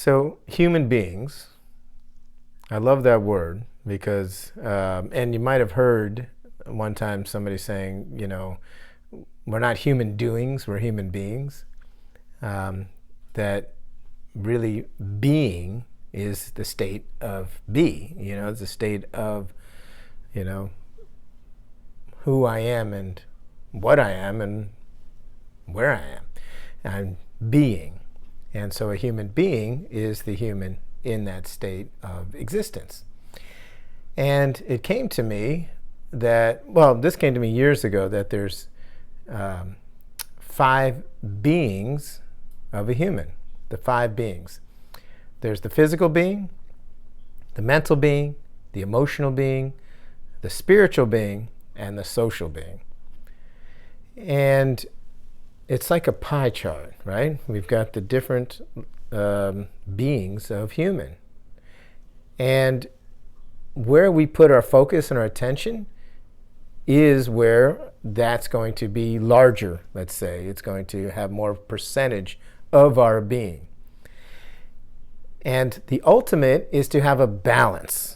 So, human beings, I love that word because, and you might have heard one time somebody saying, we're not human doings, we're human beings. That really being is the state of be, it's the state of, you know, who I am and what I am and where I am. I'm being. And so a human being is the human in that state of existence. And it came to me this came to me years ago, that there's 5 beings of a human, the 5 beings. There's the physical being, the mental being, the emotional being, the spiritual being, and the social being. And it's like a pie chart, right? We've got the different beings of human. And where we put our focus and our attention is where that's going to be larger, let's say. It's going to have more percentage of our being. And the ultimate is to have a balance.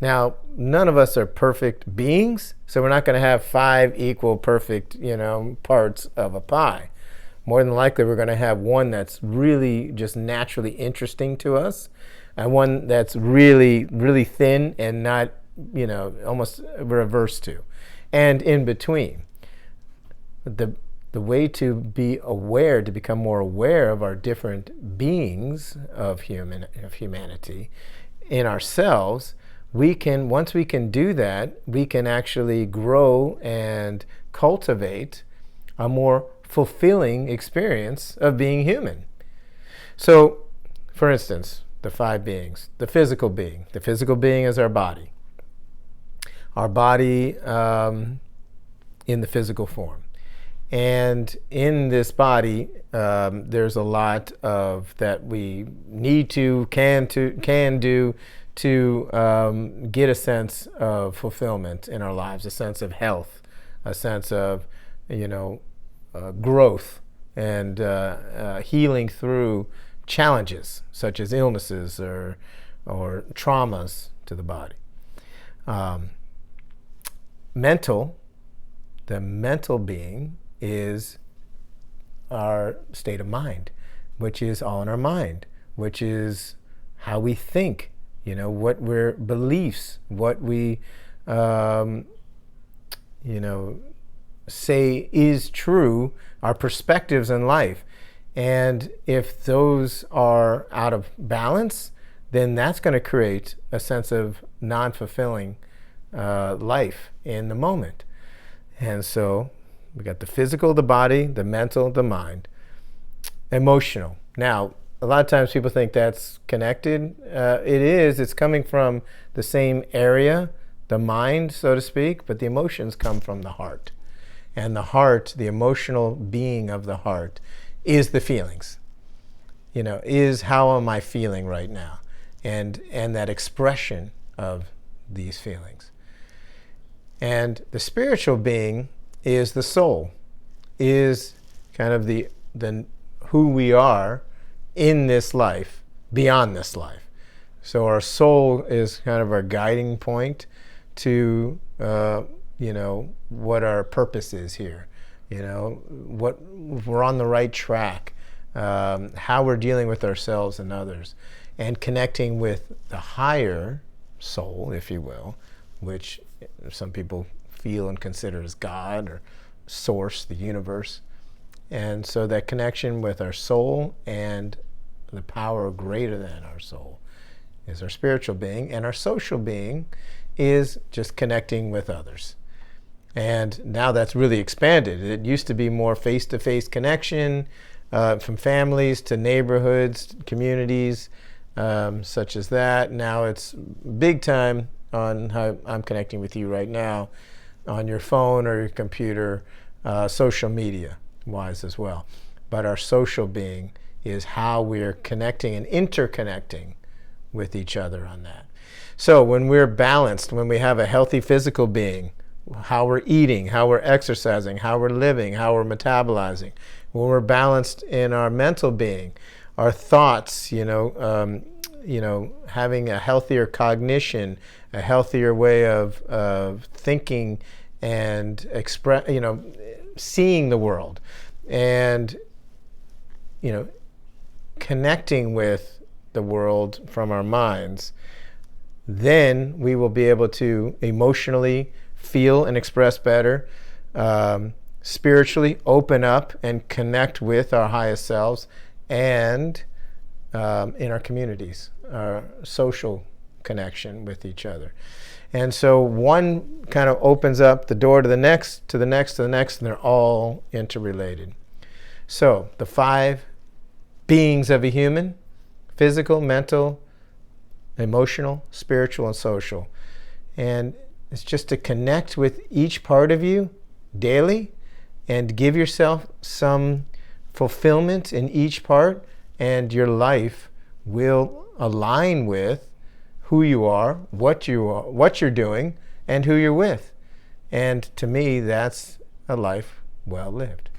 Now, none of us are perfect beings, so we're not going to have 5 equal perfect, parts of a pie. More than likely, we're going to have one that's really just naturally interesting to us, and one that's really, really thin and not, almost reverse to, and in between. The way to be aware, to become more aware of our different beings of humanity in ourselves, once we can do that, we can actually grow and cultivate a more fulfilling experience of being human. So, for instance, the 5 beings. The physical being. The physical being is our body. Our body in the physical form. And in this body, there's a lot of that we need to, can do to get a sense of fulfillment in our lives, a sense of health, a sense of, growth and healing through challenges such as illnesses or traumas to the body. The mental being is our state of mind, which is all in our mind, which is how we think, what we're beliefs, what we, say is true, our perspectives in life. And if those are out of balance, then that's going to create a sense of non-fulfilling life in the moment. And so we got the physical, the body, the mental, the mind. Emotional. Now, a lot of times people think that's connected. It is. It's coming from the same area, the mind, so to speak, but the emotions come from the heart. And the heart, the emotional being of the heart, is the feelings. Is how am I feeling right now? And that expression of these feelings. And the spiritual being is the soul, is kind of the who we are in this life, beyond this life. So our soul is kind of our guiding point to, what our purpose is here. What if we're on the right track, how we're dealing with ourselves and others, and connecting with the higher soul, if you will, which some people feel and consider as God or source, the universe. And so that connection with our soul and the power greater than our soul is our spiritual being. And our social being is just connecting with others. And now that's really expanded. It used to be more face-to-face connection from families to neighborhoods, communities, such as that. Now it's big time on how I'm connecting with you right now on your phone or your computer, social media wise as well. But our social being is how we're connecting and interconnecting with each other on that. So when we're balanced, when we have a healthy physical being, how we're eating, how we're exercising, how we're living, how we're metabolizing, when we're balanced in our mental being, our thoughts, having a healthier cognition, a healthier way of thinking and seeing the world, and connecting with the world from our minds, then we will be able to emotionally feel and express better, spiritually open up and connect with our highest selves, and in our communities, our social connection with each other. And so one kind of opens up the door to the next, to the next, to the next, and they're all interrelated. So the 5 beings of a human: physical, mental, emotional, spiritual, and social. And it's just to connect with each part of you daily and give yourself some fulfillment in each part, and your life will align with who you are, what you're doing, and who you're with. And to me, that's a life well lived.